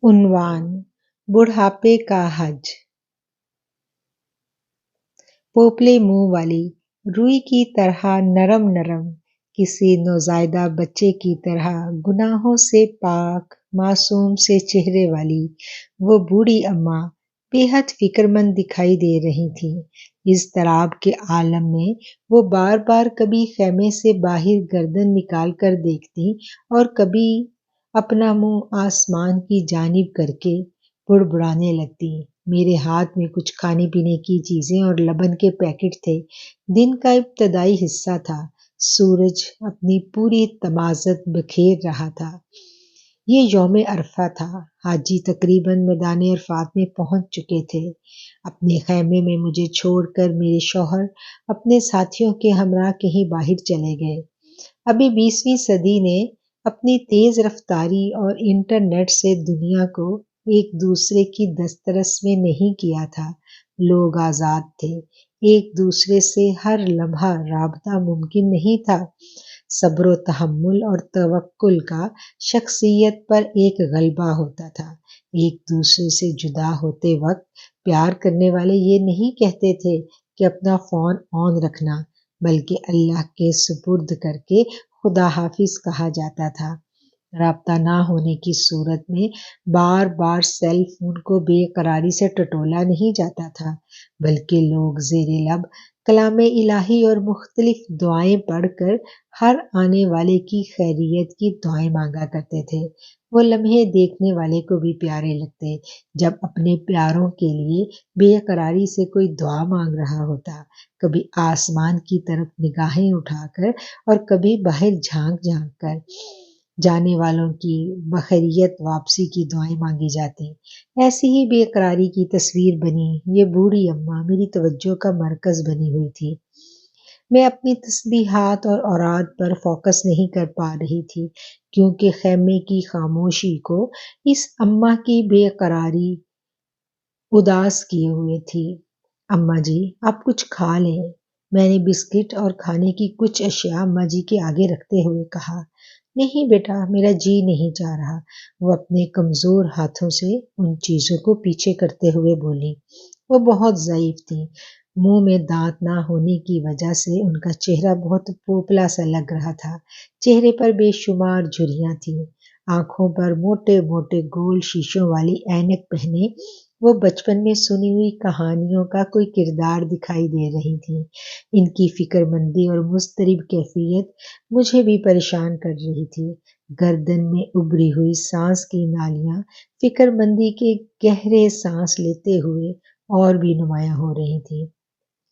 عنوان: بڑھاپے کا حج۔ پوپلے منہ والی، روئی کی طرح نرم نرم، کسی نوزائیدہ بچے کی طرح گناہوں سے پاک معصوم سے چہرے والی وہ بوڑھی اماں بے حد فکر مند دکھائی دے رہی تھیں۔ اضطراب کے عالم میں وہ بار بار کبھی خیمے سے باہر گردن نکال کر دیکھتی اور کبھی اپنا منہ آسمان کی جانب کر کے بڑبڑانے لگتی۔ میرے ہاتھ میں کچھ کھانے پینے کی چیزیں اور لبن کے پیکٹ تھے۔ دن کا ابتدائی حصہ تھا۔ سورج اپنی پوری تمازت بکھیر رہا تھا۔ یہ یوم عرفہ تھا۔ حاجی تقریباً میدان عرفات میں پہنچ چکے تھے۔ اپنے خیمے میں مجھے چھوڑ کر میرے شوہر اپنے ساتھیوں کے ہمراہ کہیں باہر چلے گئے۔ ابھی 20ویں صدی نے اپنی تیز رفتاری اور انٹرنیٹ سے دنیا کو ایک دوسرے کی دسترس میں نہیں کیا تھا۔ لوگ آزاد تھے۔ ایک دوسرے سے ہر لمحہ رابطہ ممکن نہیں تھا۔ صبر و تحمل اور توکل کا شخصیت پر ایک غلبہ ہوتا تھا۔ ایک دوسرے سے جدا ہوتے وقت پیار کرنے والے یہ نہیں کہتے تھے کہ اپنا فون آن رکھنا، بلکہ اللہ کے سپرد کر کے خدا حافظ کہا جاتا تھا۔ رابطہ نہ ہونے کی صورت میں بار بار سیل فون کو بے قراری سے ٹٹولا نہیں جاتا تھا، بلکہ لوگ زیر لب کلام الہی اور مختلف دعائیں پڑھ کر ہر آنے والے کی خیریت کی دعائیں مانگا کرتے تھے۔ وہ لمحے دیکھنے والے کو بھی پیارے لگتے جب اپنے پیاروں کے لیے بے قراری سے کوئی دعا مانگ رہا ہوتا، کبھی آسمان کی طرف نگاہیں اٹھا کر اور کبھی باہر جھانک جھانک کر جانے والوں کی بخیریت واپسی کی دعائیں مانگی جاتی۔ ایسی ہی بے قراری کی تصویر بنی یہ بوڑھی اماں میری توجہ کا مرکز بنی ہوئی تھی۔ میں اپنی تسبیحات اور اوراد پر فوکس نہیں کر پا رہی تھی، کیونکہ خیمے کی خاموشی کو اس اماں کی بے قراری اداس کیے ہوئے تھی۔ اماں جی، آپ کچھ کھا لیں، میں نے بسکٹ اور کھانے کی کچھ اشیاء اماں جی کے آگے رکھتے ہوئے کہا۔ نہیں بیٹا، میرا جی نہیں چاہ رہا، وہ اپنے کمزور ہاتھوں سے ان چیزوں کو پیچھے کرتے ہوئے بولی۔ وہ بہت ضعیف تھیں۔ منہ میں دانت نہ ہونے کی وجہ سے ان کا چہرہ بہت پوپلا سا لگ رہا تھا۔ چہرے پر بے شمار جھریاں تھیں۔ آنکھوں پر موٹے موٹے گول شیشوں والی اینک پہنے وہ بچپن میں سنی ہوئی کہانیوں کا کوئی کردار دکھائی دے رہی تھیں۔ ان کی فکر مندی اور مضطرب کیفیت مجھے بھی پریشان کر رہی تھی۔ گردن میں ابری ہوئی سانس کی نالیاں فکر مندی کے گہرے سانس لیتے ہوئے اور بھی نمایاں ہو رہی تھیں۔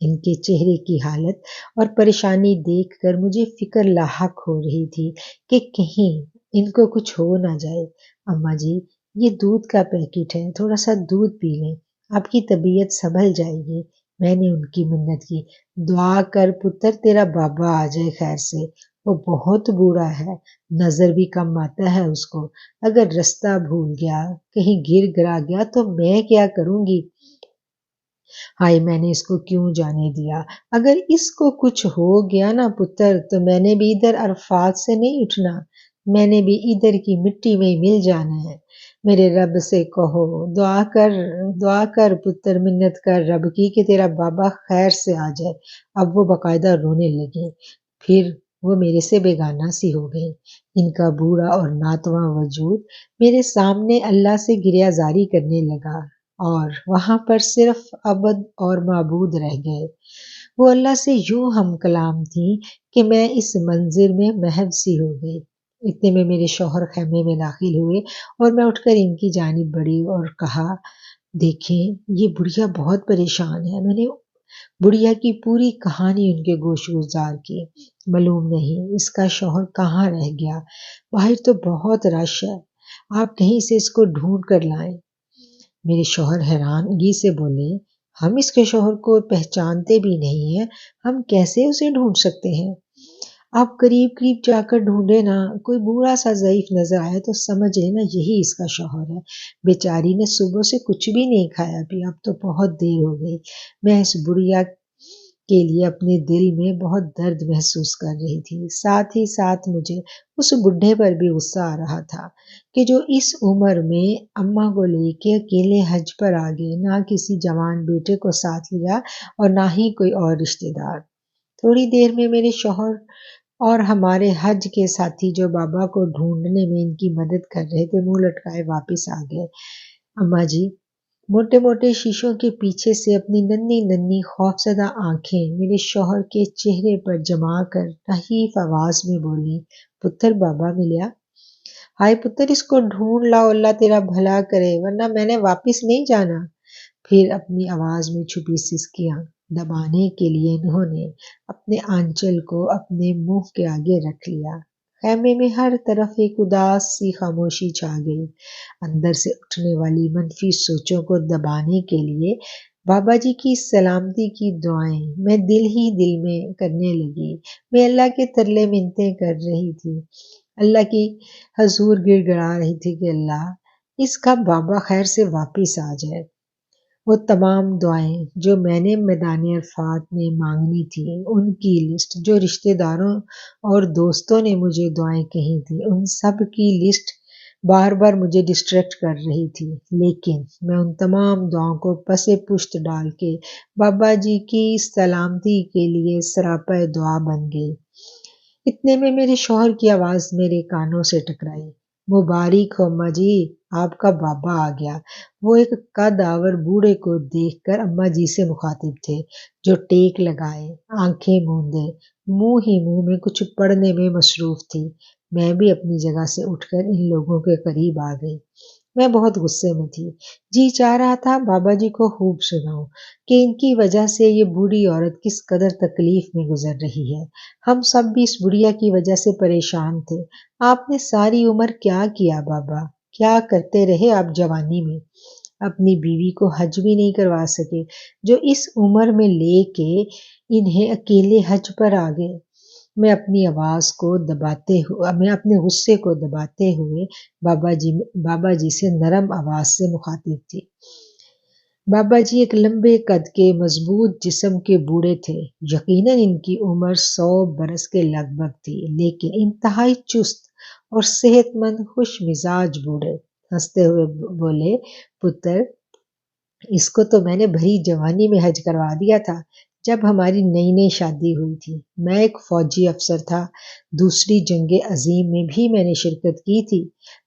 ان کے چہرے کی حالت اور پریشانی دیکھ کر مجھے فکر لاحق ہو رہی تھی کہ کہیں ان کو کچھ ہو نہ جائے۔ اماں جی، یہ دودھ کا پیکٹ ہے، تھوڑا سا دودھ پی لیں، آپ کی طبیعت سنبھل جائے گی۔ میں نے ان کی منت کی۔ دعا کر پتر تیرا بابا آ جائے خیر سے، وہ بہت بوڑھا ہے، نظر بھی کم آتا ہے اس کو، اگر رستہ بھول گیا، کہیں گر گرا گیا تو میں کیا کروں گی؟ ہائے، میں نے اس کو کیوں جانے دیا؟ اگر اس کو کچھ ہو گیا نا پتر، تو میں نے بھی ادھر عرفات سے نہیں اٹھنا، میں نے بھی ادھر کی مٹی میں ہی مل جانا ہے۔ میرے رب سے کہو، دعا کر پتر، منت کر رب کی کہ تیرا بابا خیر سے آ جائے۔ اب وہ باقاعدہ رونے لگے، پھر وہ میرے سے بیگانہ سی ہو گئی۔ ان کا بوڑھا اور ناتواں وجود میرے سامنے اللہ سے گریہ زاری کرنے لگا، اور وہاں پر صرف عبد اور معبود رہ گئے۔ وہ اللہ سے یوں ہم کلام تھی کہ میں اس منظر میں محو سی ہو گئی۔ اتنے میں میرے شوہر خیمے میں داخل ہوئے اور میں اٹھ کر ان کی جانب بڑھی اور کہا، دیکھیں یہ بڑھیا بہت پریشان ہے۔ میں نے بڑھیا کی پوری کہانی ان کے گوش گزار کی۔ معلوم نہیں اس کا شوہر کہاں رہ گیا، باہر تو بہت رش ہے، آپ کہیں سے اس کو ڈھونڈ کر لائیں۔ میرے شوہر حیرانگی سے بولے، ہم اس کے شوہر کو پہچانتے بھی نہیں ہیں، ہم کیسے اسے ڈھونڈ سکتے ہیں؟ آپ قریب قریب جا کر ڈھونڈے نا، کوئی بوڑھا سا ضعیف نظر آئے تو سمجھ لینا یہی اس کا شوہر ہے۔ بیچاری نے صبح سے کچھ بھی نہیں کھایا پیا، اب تو بہت دیر ہو گئی۔ میں اس بڑھیا کے لیے اپنے دل میں بہت درد محسوس کر رہی تھی۔ ساتھ ہی ساتھ مجھے اس بڈھے پر بھی غصہ آ رہا تھا کہ جو اس عمر میں اماں کو لے کے اکیلے حج پر آ گئے، نہ کسی جوان بیٹے کو ساتھ لیا اور نہ ہی کوئی اور رشتے دار۔ تھوڑی دیر میں میرے شوہر اور ہمارے حج کے ساتھی جو بابا کو ڈھونڈنے میں ان کی مدد کر رہے تھے، منہ لٹکائے واپس آ گئے۔ اماں جی موٹے موٹے شیشوں کے پیچھے سے اپنی ننھی ننھی خوفزدہ آنکھیں میرے شوہر کے چہرے پر جما کر رحیف آواز میں بولی، پتر بابا ملیا؟ ہائے پتر، اس کو ڈھونڈ لاؤ، اللہ تیرا بھلا کرے، ورنہ میں نے واپس نہیں جانا۔ پھر اپنی آواز میں چھپی سسکیاں دبانے کے لیے انہوں نے اپنے آنچل کو اپنے منہ کے آگے رکھ لیا۔ خیمے میں ہر طرف ایک اداس سی خاموشی چھا گئی۔ اندر سے اٹھنے والی منفی سوچوں کو دبانے کے لیے بابا جی کی سلامتی کی دعائیں میں دل ہی دل میں کرنے لگی۔ میں اللہ کے ترلے منتیں کر رہی تھی، اللہ کی حضور گڑ گڑا رہی تھی کہ اللہ اس کا بابا خیر سے واپس آ جائے۔ وہ تمام دعائیں جو میں نے میدان عرفات میں مانگنی تھی، ان کی لسٹ جو رشتہ داروں اور دوستوں نے مجھے دعائیں کہی تھی، ان سب کی لسٹ بار بار مجھے ڈسٹریکٹ کر رہی تھی، لیکن میں ان تمام دعاؤں کو پس پشت ڈال کے بابا جی کی سلامتی کے لیے سراپا دعا بن گئی۔ اتنے میں میرے شوہر کی آواز میرے کانوں سے ٹکرائی، مبارک ہو اماں جی، آپ کا بابا آ گیا۔ وہ ایک قد آور بوڑھے کو دیکھ کر اماں جی سے مخاطب تھے، جو ٹیک لگائے، آنکھیں موندے، منہ ہی منہ میں کچھ پڑھنے میں مصروف تھی۔ میں بھی اپنی جگہ سے اٹھ کر ان لوگوں کے قریب آ گئی۔ میں بہت غصے میں تھی، جی چاہ رہا تھا بابا جی کو خوب سناؤں کہ ان کی وجہ سے یہ بوڑھی عورت کس قدر تکلیف میں گزر رہی ہے۔ ہم سب بھی اس بڑھیا کی وجہ سے پریشان تھے۔ آپ نے ساری عمر کیا کیا بابا؟ کیا کرتے رہے آپ جوانی میں؟ اپنی بیوی کو حج بھی نہیں کروا سکے، جو اس عمر میں لے کے انہیں اکیلے حج پر آ گئے۔ میں اپنی آواز کو دباتے ہوئے، میں اپنے غصے کو دباتے ہوئے بابا جی سے نرم آواز سے مخاطب تھی۔ بابا جی ایک لمبے قد کے مضبوط جسم کے بوڑھے تھے، یقیناً ان کی عمر 100 برس کے لگ بھگ تھی، لیکن انتہائی چست اور صحت مند خوش مزاج بوڑھے۔ ہنستے ہوئے بولے، پتر اس کو تو میں نے بھری جوانی میں حج کروا دیا تھا، جب ہماری نئی نئی شادی ہوئی تھی۔ میں ایک فوجی افسر تھا، دوسری جنگ عظیم میں بھی میں نے شرکت کی تھی۔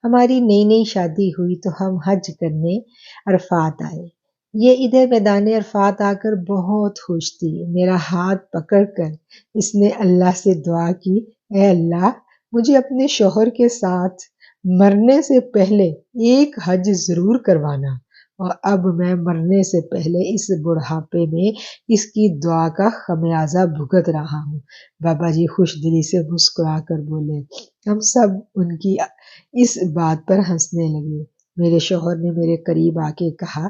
ہماری نئی نئی شادی ہوئی تو ہم حج کرنے عرفات آئے۔ یہ ادھر میدان عرفات آ کر بہت خوش تھی۔ میرا ہاتھ پکڑ کر اس نے اللہ سے دعا کی، اے اللہ مجھے اپنے شوہر کے ساتھ مرنے سے پہلے ایک حج ضرور کروانا، اور اب میں مرنے سے پہلے اس بڑھاپے میں اس کی دعا کا خمیازہ بھگت رہا ہوں۔ بابا جی خوش دلی سے مسکرا کر بولے۔ ہم سب ان کی اس بات پر ہنسنے لگے۔ میرے شوہر نے میرے قریب آ کے کہا،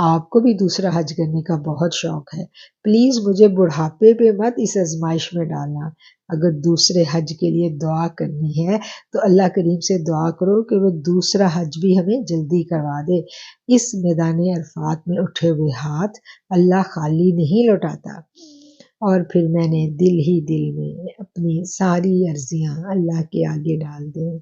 آپ کو بھی دوسرا حج کرنے کا بہت شوق ہے، پلیز مجھے بڑھاپے پہ مت اس آزمائش میں ڈالنا۔ اگر دوسرے حج کے لیے دعا کرنی ہے تو اللہ کریم سے دعا کرو کہ وہ دوسرا حج بھی ہمیں جلدی کروا دے۔ اس میدان عرفات میں اٹھے ہوئے ہاتھ اللہ خالی نہیں لوٹاتا۔ اور پھر میں نے دل ہی دل میں اپنی ساری عرضیاں اللہ کے آگے ڈال دیں۔